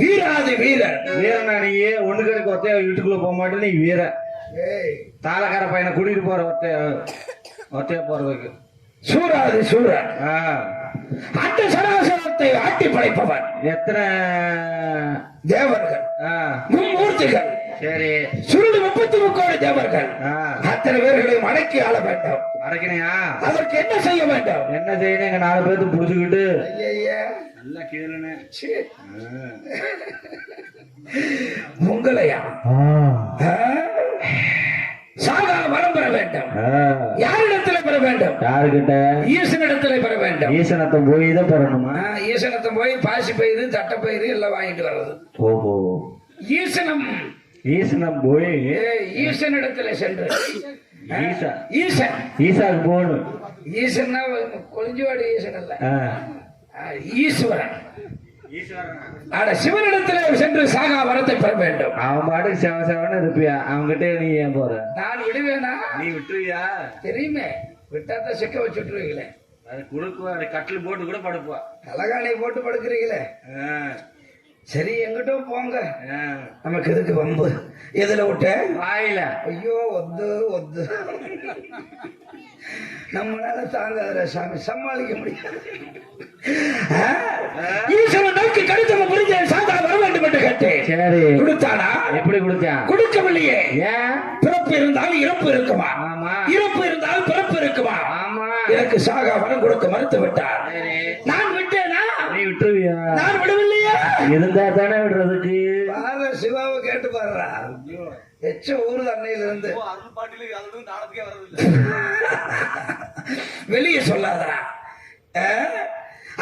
வீராதி வீரன் வீரனானியே ஒண்ணுக்கு ஒத்தைய வீட்டுக்குள்ள போக மாட்டேன். நீ வீர தாளக்கார பையனை கூட்டிட்டு போற ஒத்தைய போறதுக்கு சூராதி சூரன் அந்த சராசரத்தை ஆட்டி படைப்பவன். எத்தனை தேவர்கள் மும்மூர்த்திகள் சரி சுருளி 33 தேவர்கள் அத்தனை பேர்களையும் அடக்கி ஆள வேண்டும். அடக்கினியா? அதற்கு என்ன செய்ய வேண்டும்? என்ன செய்யணும்? எங்க 4 பேர்த்து புடிச்சுக்கிட்டு நல்லா கேளுன்னு உங்களையா சாகா வரம் பெற வேண்டும். யாரிடத்துல பெற வேண்டும்? யாருக்கிட்ட? ஈசனிடத்துல பெற வேண்டும். ஈசனத்தை போய் தான் பெறணுமா? ஈசனத்தை போய் பாசி பயிறு தட்டை பயிறு எல்லாம் வாங்கிட்டு வர்றது. ஓஹோ. ஈசனம் போய் ஈசனிடத்துல சென்று ஈசாக்கு போகணும். ஈசன்னா கொளிஞ்சுவாடி ஈசன் அல்ல, ஈஸ்வரன். சிவனிடத்துல சென்று சாகா வரத்தை பெற வேண்டும். அவன் பாட்டுக்கு செவன் இருப்பியா? அவன்கிட்ட நீ ஏன் போற? நான் விடுவேனா? நீ விட்டுருவியா? தெரியுமே, விட்டாதான் சிக்க வச்சு விட்டுருவீங்களே. அது குடுக்குவா, கட்டில் போட்டு கூட படுப்பா. தலகாணி போட்டு படுக்கிறீங்களே. சரி, எங்கிட்டும் போங்க, நமக்கு எதுக்கு வம்பு? எதுல விட்ட? வாயில. ஐயோ ஒத்து ஒத்து, நம்மளால தாங்காத சாமி, சமாளிக்க முடியாது. ஈஸ்வரன் நோக்கி கடிதம் புரிஞ்ச சாதா வர வேண்டும் என்று கேட்டேன். சரி, கொடுத்தானா? எப்படி கொடுத்தா? கொடுக்கவில்லையே. ஏன்? பிறப்பு இருந்தால் இறப்பு இருக்குமா? ஆமா. இறப்பு இருந்தால் பிறப்பு இருக்குமா? ஆமா. எனக்கு சாகா வரம் கொடுக்க மறுத்து விட்டார். நான் விட்டேனா? நீ விட்டுருவியா? நான் விடவில்லையா? இருந்தா தானே விடுறதுக்கு. பாரு, சிவாவை கேட்டு பாருடா. எச்ச ஊரு அன்னையில இருந்து வெளியே சொல்லாதடா.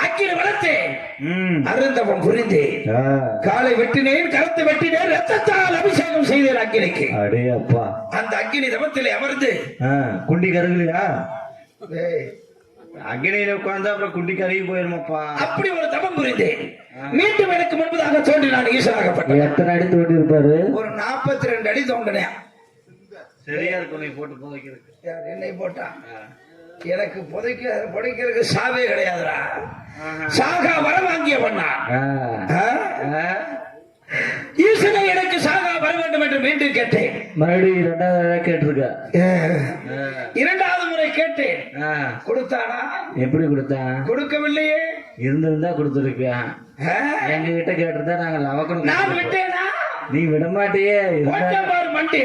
அக்கினி வளர்த்தேன், ம். அருந்தவம் புரிந்தேன், ஆ. காலை வெட்டினேன், கரத்தை வெட்டினேன், ரத்தத்தால் அபிஷேகம் செய்தேன் அக்கினிக்கு. அடே அப்பா. அந்த அக்கினி தவத்திலே அமர்ந்து ஆ, குண்டி கருகலையா? ஏய், அக்னியில உட்கார்ந்தா அப்புறம் குண்டி கருகி போயிருமாப்பா. அப்படி ஒரு தவம் புரிந்தேன். மீண்டும் எனக்கு முன்பதாக தோன்றி நான் ஈசனாகப்பட்டேன். எத்தனை அடி தோண்டி இருப்பாரு? ஒரு 42 அடி தோண்டினேன். சரியா இருக்கும் நீ போட்டு போதைக்கிறதுக்கு. யார் என்னை போட்டா? எனக்கு புதைக்கிறதுக்கு சாவே கிடையாதுடா. சாகா வர வாங்கிய பண்ணா ஈசனை எனக்கு சாகா வர வேண்டும் என்று மீண்டும் கேட்டேன். மறுபடியும் இரண்டாவது கேட்டிருக்க. இரண்டாவது முறை கேட்டேன். கொடுத்தானா? எப்படி கொடுத்தான்? கொடுக்கவில்லையே. இருந்திருந்தா கொடுத்துருப்பியா? எங்க கிட்ட கேட்டிருந்தா நாங்க லவக்கணும். நான் விட்டேனா? நீ விட மாட்டியே. மண்டி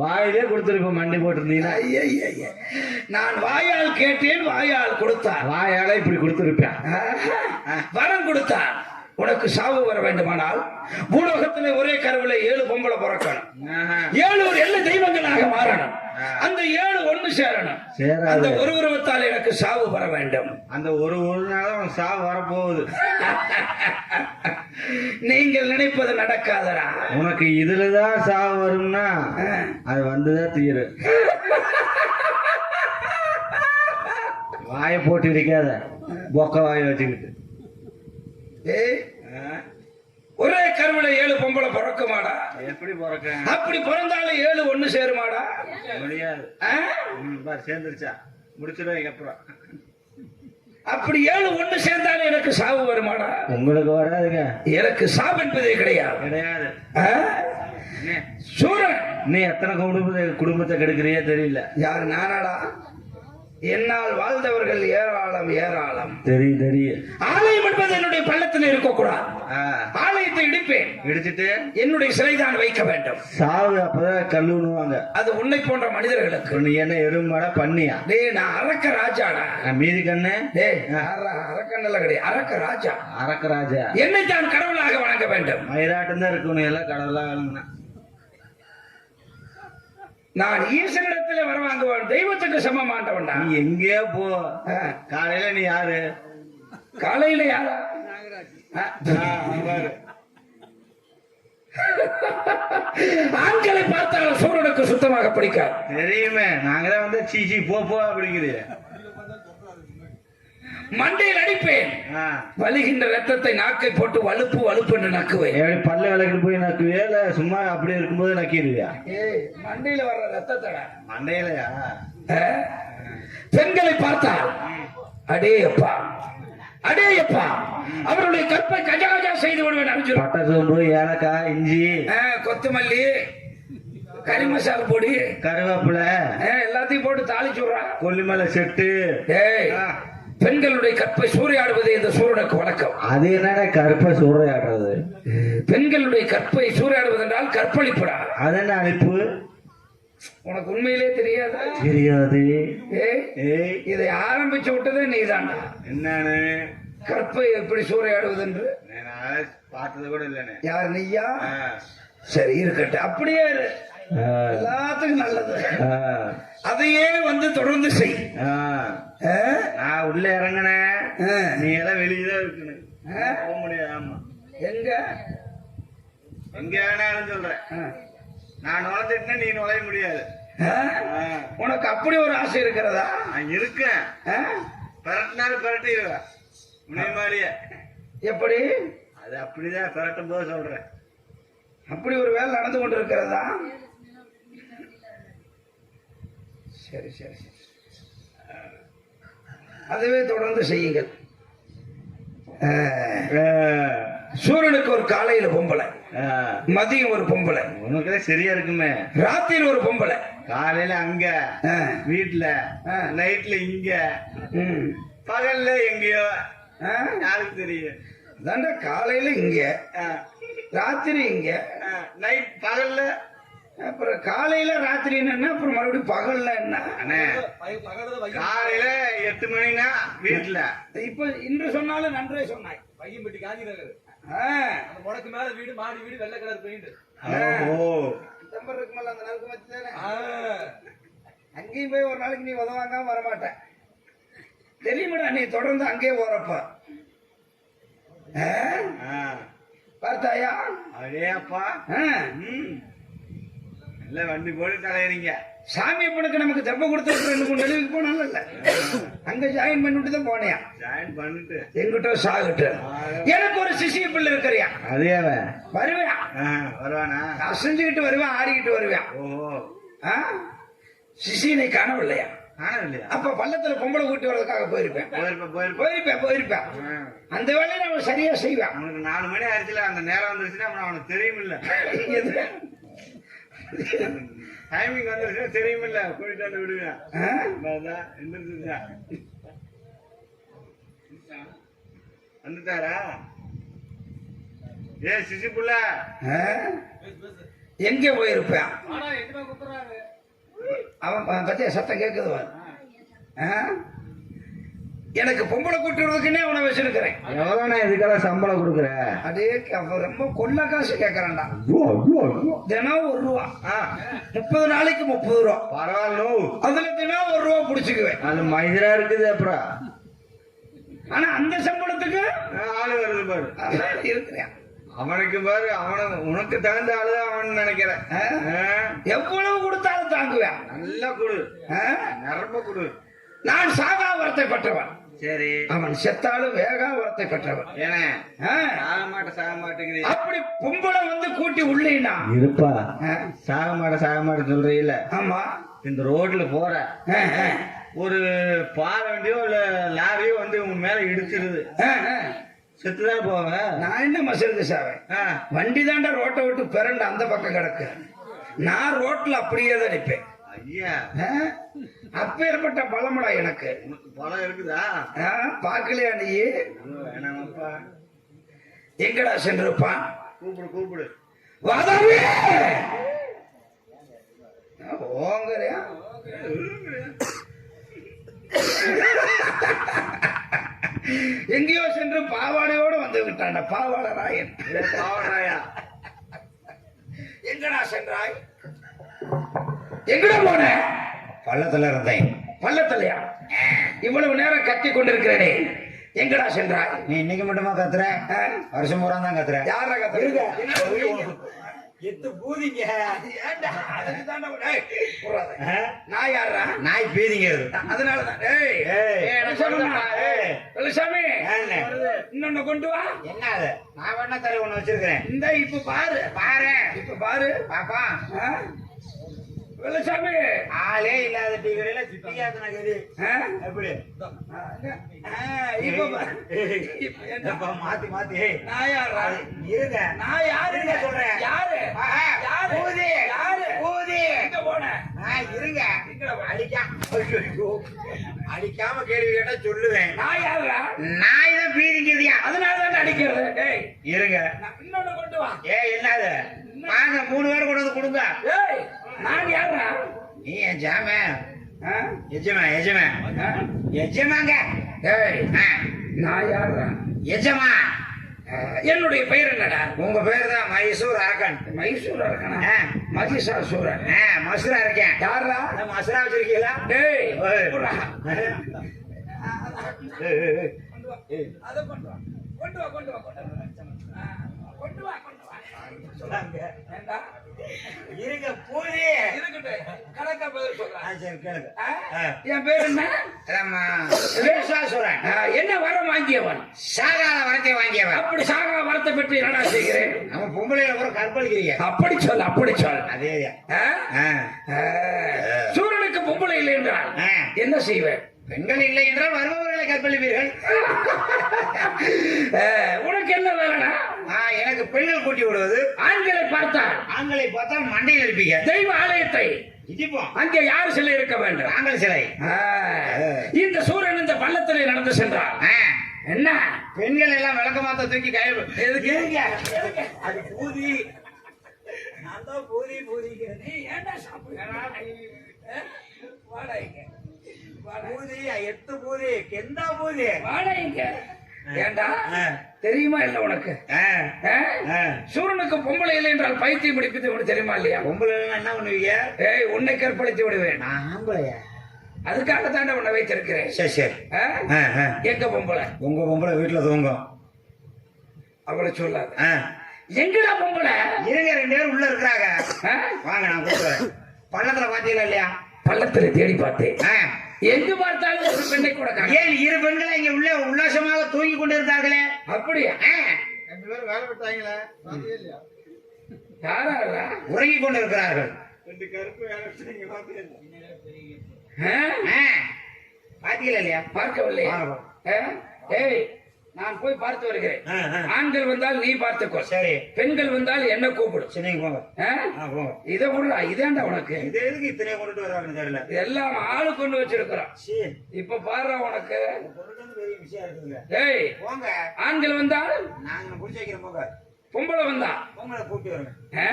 வாயிலே கொடுத்துருப்ப. மண்டி போட்டிருந்தீங்கன்னா நான் வாயால் கேட்டேன், வாயால் கொடுத்தான். வாயால இப்படி கொடுத்துருப்பேன். வரம் கொடுத்தான். உனக்கு சாவு வர வேண்டுமானால் பூலோகத்திலே ஒரே கருவில 7 பொம்பளை பிறக்கணும், 7 எல்லை தெய்வங்களாக மாறணும், அந்த 7 ஒண்ணு சேரணும். அந்த ஒரு உருவத்தால் எனக்கு சாவு வர வேண்டும். அந்த ஒரு நாள் உனக்கு சாவு வரப்போகுது. நீங்கள் நினைப்பது நடக்காதரா? உனக்கு இதுலதான் சாவு வரும்னா அது வந்துதான் தீரு. வாயை போட்டு இருக்காத, பொக்க வாயை வச்சுக்கிட்டு. ஒரே கருவில 7 பொம்பளை பிறக்குமாடா? எப்படி பிறக்க? அப்படி பிறந்தாலும் 7 ஒண்ணு சேருமாடா? முடியாது. சேர்ந்துருச்சா? முடிச்சிடும் அப்புறம். அப்படி 7 ஒண்ணு சேர்ந்தாலும் எனக்கு சாவு வருமாடா? உங்களுக்கு வராதுங்க. எனக்கு சாவு என்பதே கிடையாது. கிடையாது. சூரன், நீ எத்தனை குடும்பத்தை கெடுக்கிறியே தெரியல. யாரு? நானாடா? என்னால் வாழ்ந்தவர்கள் ஏராளம் ஏராளம். தெரியும். ஆலயம் என்பது என்னுடைய பள்ளத்தில் இருக்கக்கூடாது. ஆலயத்தை இடிப்பேன், இடிச்சிட்டு என்னுடைய சிலைதான் வைக்க வேண்டும். சாவு அப்பதான் கல்லுவாங்க. அது உன்னை போன்ற மனிதர்களுக்கு. நீ என்ன எருமாடா பண்ணியா? டேய், நான் அரக்க ராஜாடா. மீதி கண்ணு? டேய், அரக்கண்ணல கிடையாது, அரக்க ராஜா. அரக்க ராஜா. என்னை தான் கடவுளாக வணங்க வேண்டும். மயிராட்டம் தான் இருக்கணும், எல்லாம் கடவுளாக வணங்கினா. நான் ஈசனிடத்துல வர வாங்குவேன், தெய்வத்துக்கு சமமாண்டவன்டா. நீ எங்கேயோ போ. காலையில நீ யாரு? காலையில யாரா? ஆண்களை பார்த்தால் சூரனுக்கு சுத்தமாக பிடிக்காது. தெரியுமே, நாங்கதான் வந்து சீச்சி போ அப்படிங்கிறீ. மண்டையில் அடிப்பேன், வலிகின்ற ரத்தத்தை நாக்கை போட்டு வலுப்பு வலுப்பு என்று நக்குவேன். பல்ல விளக்கிட்டு போய் நக்குவே இல்ல சும்மா அப்படி இருக்கும்போது நக்கிடுவியா? மண்டையில வர்ற ரத்தத்தை மண்டையிலயா? பெண்களை பார்த்தால் அடே அப்பா அடே அப்பா அவருடைய கற்பை கஜகஜா செய்து விடுவேன். பட்டை சோம்பு, ஏலக்காய், இஞ்சி, கொத்தமல்லி, கறி மசாலா பொடி, கருவேப்பிலை எல்லாத்தையும் போட்டு தாளிச்சு விடுறான். கொல்லிமலை செட்டு. பெண்களுடைய கற்பை சூறையாடுவது இந்த சூரனுக்கு வழக்கம். அது என்ன கற்பை சூறையாடுறது? பெண்களுடைய கற்பை சூறையாடுவது என்றால் கற்பழிப்புடா. அது என்ன அழிப்பு? உனக்கு உண்மையிலே தெரியாது? தெரியாது. இதை ஆரம்பிச்சு விட்டதே நீதான். என்னன்னு? கற்பை எப்படி சூறையாடுவது என்று பார்த்தது கூட இல்லைன்னு. யார்? நீயா? சரி இருக்கட்டும், அப்படியே எல்லாத்துக்கும் நல்லது. அதையே வந்து தொடர்ந்து செய். நான் உள்ள இறங்கினேன், நீ எல்லாம் வெளியதான் இருக்கணும், போக முடியாது. ஆமா, எங்க எங்க வேணாலும் சொல்றேன். நான் நுழைஞ்சிட்டேன், நீ நுழைய முடியாது. உனக்கு அப்படி ஒரு ஆசை இருக்கிறதா? நான் இருக்கேன், பரட்டினாலும் பரட்டிடுவேன் முனைமாடிய. எப்படி? அது அப்படிதான் பரட்டும் போது சொல்றேன். அப்படி ஒரு வேலை நடந்து கொண்டு இருக்கிறதா? சரி சரி சரி, அதுவே தொடர்ந்து செய்யுங்கள். சூரனுக்கு ஒரு காலையில பொம்பளை, மதியம் ஒரு பொம்பளை. உனக்கு சரியா இருக்குமே. ராத்திரி ஒரு பொம்பளை, காலையில அங்க வீட்டுல, நைட்ல இங்க, பகல்ல எங்கேயோ. யாருக்கு தெரியும்? தாண்டா காலையில இங்க, ராத்திரி இங்க, நைட் பகல்ல. அப்புறம் காலையில ராத்திரி என்ன, அப்புறம் மறுபடியும் பகல்ல என்ன? காலையில 8 மணினா வீட்டுல. இப்ப இன்று சொன்னாலும் நன்றே சொன்னாய். பையன்பட்டி காஞ்சி நகர், உனக்கு மேல வீடு, மாடி வீடு, வெள்ளை கலர் பெயிண்ட். செப்டம்பர் இருக்குமல்ல அந்த நாளுக்கு மச்சு தானே. அங்கேயும் போய் ஒரு நாளைக்கு நீ உதவாங்காம வரமாட்டேன். தெரியுமாடா நீ தொடர்ந்து அங்கேயே போறப்ப பார்த்தாயா? அதே அப்பா ஆ. இல்ல வண்டி போட்டு தலையறீங்க. சாமி அப்பனுக்கு நமக்கு தெப்ப கொடுத்து 2-3 நிலவுக்கு போனாலும் இல்ல அங்க ஜாயின் பண்ணிட்டு தான் போனியா? ஜாயின் பண்ணிட்டு எங்கிட்ட சாகிட்டு எனக்கு ஒரு சிசிய பிள்ளை இருக்கிறியா? அதே வருவேன். வருவானா? அசைஞ்சுக்கிட்டு வருவேன், ஆடிக்கிட்டு வருவேன். ஓஹோ. சிசியனை காணவில்லையா? காணவில்லையா? அப்ப பள்ளத்துல பொம்பளை கூட்டி வர்றதுக்காக போயிருப்பேன். போயிருப்பேன். அந்த வேலையை அவன் சரியா செய்வேன். அவனுக்கு 4 மணி ஆயிடுச்சுல, அந்த நேரம் வந்துருச்சுன்னா அவனுக்கு தெரியும் இல்ல. டைமிங் வந்துருச்சு தெரியும் இல்ல, போயிட்டு வந்து விடுவேன். வந்துட்டாரா? ஏ சிசி புள்ள எங்க போயிருப்பேன்? அவன் பத்திய சத்தம் கேக்குது. எனக்கு பொம்பளை கூட்டி விடுறதுக்குன்னே அவனை வச்சிருக்கிறேன். எவ்வளவுனா இதுக்கெல்லாம் சம்பளம் கொடுக்குற? அதே ரொம்ப கொள்ள காசு கேட்கறான்டா. தினம் 1 ரூபா, 30 நாளைக்கு 30 ரூபா. பரவாயில்ல, அதுல தினம் 1 ரூபா புடிச்சுக்குவேன். அது மைதரா இருக்குது. அப்புறம் ஆனா அந்த சம்பளத்துக்கு ஆளு வருது பாரு. இருக்கிறேன் அவனுக்கு பாரு, உனக்கு தகுந்த ஆளுதான் அவன் நினைக்கிறேன். எவ்வளவு கொடுத்தாலும் தாங்குவேன். நல்லா கொடு, நிரம்ப கொடு. நான் சாகாவரத்தை பெற்றவன். சரி, அவன் செத்தாலும் வேகாவரத்தை பெற்றவன். ஏன்னா சாக மாட்டேங்குது. அப்படி பொம்பளை வந்து கூட்டி உள்ளேனா இருப்பா. சாக மாட்ட சொல்றீல? ஆமா. இந்த ரோட்ல போற ஒரு பால் வண்டியோ இல்ல லாரியோ வந்து உன் மேல இடிச்சிருது, செத்துதான் போவேன். நான் என்ன மசருக்கு சாவேன்? வண்டி தாண்டா ரோட்டை விட்டு பிறண்டு அந்த பக்கம் கிடக்கு. நான் ரோட்ல அப்படியே தான் நிற்பேன். ஐயா, அப்பேற்பட்ட பலமடா எனக்கு. பலம் இருக்குதா? பாக்கலையா நீ? வேணாமப்பா. எங்கடா சென்றிருப்பான்? கூப்பிடு. வாதாவே ஓங்கறியா? எங்கேயோ சென்று பாவாடையோடு வந்து விட்டான். பாவாடராயன். பாவாடராயா, எங்கடா சென்றாய்? எங்கடா போன? பள்ளத்துல இருந்தேன். பள்ளத்திலையா? இவ்வளவு நேரம் கத்தி கொண்டிருக்கிறேனே, எங்கடா சென்றாய்? நீ இன்னைக்கு மட்டுமா கத்துற? வருஷம் பூரா தான் கத்துற. யாரா கத்துறீங்க? எத்து பூதிங்க. நான் யாரா? நாய் பீதிங்க. அதனாலதான் சாமி இன்னொன்னு கொண்டு வா. என்ன அது? நான் வேணா தர ஒண்ணு வச்சிருக்கிறேன். இந்த இப்ப பாரு பாப்பா. வெள்ளசாமி, ஆளே இல்லாத டீ கடையில சிட்டியாத்தன கறி எப்படி? இப்ப மாத்தி நான் யாரா? இருங்க, நான் யாருங்க சொல்றேன். யாரு? பூதி. எங்க போன? இருங்க, அடிக்காம கேள்வி கேட்டா சொல்லுவேன். நான் யாரா? நாய் தான் பீதிக்குதியா, அதனாலதான் அடிக்கிறது. இருங்க, இன்னொன்னு கொண்டு வா. என்னது? வாங்க, 3 பேரும் கொண்டு வந்து கொடுங்க. நான் யாரா? நீ எஜமாங்க. நான் யாரா? எஜமா. என்னுடைய பெயர் என்னடா? உங்க பேர் தான் மைசூர் அரக்கன். மைசூர் அரக்கனா? மகிஷாசூரன். மசுரா இருக்கேன். யாரா? மசுரா வச்சிருக்கீங்களா? அதை கொண்டு வா. இருங்க, பூதி கணக்கா பதில் சொல்றேன். சரி, கேளுங்க. என் பேர் என்ன? மகிஷாசுரன். என்ன வரம் வாங்கியவன்? சாகாத வரத்தை வாங்கியவன். அப்படி சாகா வரத்தை பெற்று என்னடா செய்கிறேன்? அவன் பொம்பளையில கூட கற்பழிக்கிறீங்க. அப்படி சொல். அதே சூரனுக்கு பொம்பளை இல்லை என்றால் என்ன செய்வேன்? பெண்கள் இல்லை என்றால் வருபவர்களை கற்பழிப்பீர்கள். உனக்கு என்ன வேலைனா? எனக்கு பெண்கள் கூட்டி விடுவது. ஆண்களை பார்த்தால் மண்டையில் இருப்பீங்க. தெய்வ ஆலயத்தை இடிப்போம். அங்கே யார் சிலை இருக்க வேண்டும்? நாங்கள் சிலை. இந்த சூரன் இந்த பள்ளத்திலே நடந்து சென்றார். என்ன? பெண்கள் எல்லாம் விளக்கமாத்த தூக்கி கையில் அது பூதி. நான் தான் பூதி. நீ ஏண்டா சாப்பிடுங்க? பூதி, எத்து பூதி, கெந்தா பூதி. வாடகைங்க. ஏண்டா தெரியுமா இல்ல உனக்கு? சூரனுக்கு பொம்பளை இல்லை என்றால் பைத்தியம் பிடிப்பது உனக்கு தெரியுமா இல்லையா? பொம்பளை என்ன பண்ணுவீங்க? உன்னை கற்பழித்து விடுவேன். நான் ஆம்பளையா? அதுக்காக தாண்டா உன்னை வைத்திருக்கிறேன். சரி சரி. ஆ? ஆ, ஆ. எங்க பொம்பளை? உங்க பொம்பளை வீட்டுல தூங்கும். அவளை சொல்லாத. ஆ. எங்கடா பொம்பளை? இருங்க, 2 பேரும் உள்ள இருக்கிறாங்க. ஆ? வாங்க, நான் கூப்பிடுறேன். பள்ளத்துல பாத்தீங்களா இல்லையா? பள்ளத்துல தேடி பார்த்தேன். ஆ. எங்கு பார்த்தாலும் ஒரு பெண்ணை கூட காணோம். ஏன் 2 பெண்களை இங்க உள்ள உல்லாசமாக தூங்கி கொண்டு இருந்தார்களே? அப்படியா? ஆ. 2 பேரும் வேலை விட்டாங்களே பாத்தியே இல்லையா? யாரா? உறங்கிக் கொண்டு இருக்கிறார்கள். 2 கருப்பு வேலை விட்டாங்க பாத்தியே இல்லையா? ஆ. பாத்தீங்களா இல்லையா? பார்க்கவில்லை. வாங்க, ஏய், நான் போய் பார்த்து வருகிறேன். ஆ, ஆ. ஆண்கள் வந்தால் நீ பார்த்துக்கோ. சரி. பெண்கள் வந்தால் என்ன கூப்பிடும். சரி, நீங்க போங்க. ஆ? போங்க. இதை விடுறா, இதாண்டா உனக்கு. இது எதுக்கு இத்தனையை கொண்டுட்டு வர்றாங்கன்னு தெரியல. எல்லாம் ஆளு கொண்டு வச்சிருக்கிறோம். சரி. இப்ப பாரு உனக்கு. பொருட்கள் பெரிய விஷயம் இருக்குங்க. ஏய், போங்க. ஆண்கள் வந்தால் நாங்க புடிச்சு வைக்கிறோம். போங்க. பொம்பளை வந்தா உங்களை கூட்டி வருங்க. ஆ?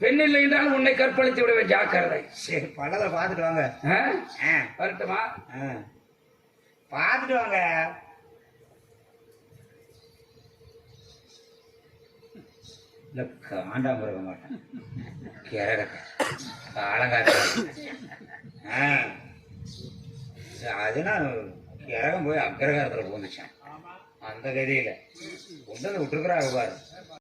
பெண் இல்லை என்றால் உன்னை கற்பழித்து விடுவேன், ஜாக்கிரதை. சரி, பள்ளத்தை பாத்துட்டு வாங்க. ஆ? ஆ. வரட்டுமா? ஆ. பாத்துட்டு வாங்க. இல்ல, காண்டாம இருக்க மாட்டேன். கிறகத்தை காலங்காத்த. அதுனா கிறகம் போய் அக்கிரகாரத்துல போந்துச்சேன். அந்த கதியில கொண்டு வந்து விட்டுருக்குறாங்க பாரு.